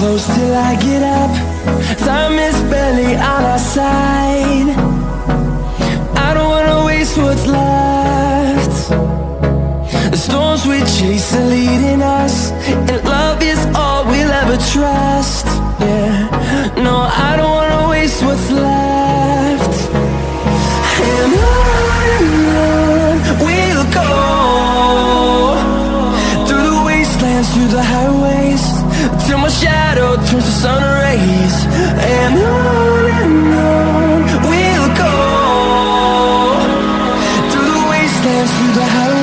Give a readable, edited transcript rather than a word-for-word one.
close till I get up. Time is barely on our side. I don't wanna waste what's left. The storms we chase are leading us, and love is all we'll ever trust. Yeah, no, I don't wanna waste what's left. And on we'll go, through the wastelands, through the highways, till my shadow turns to sun rays. And on we'll go, through the wastelands, through the highways.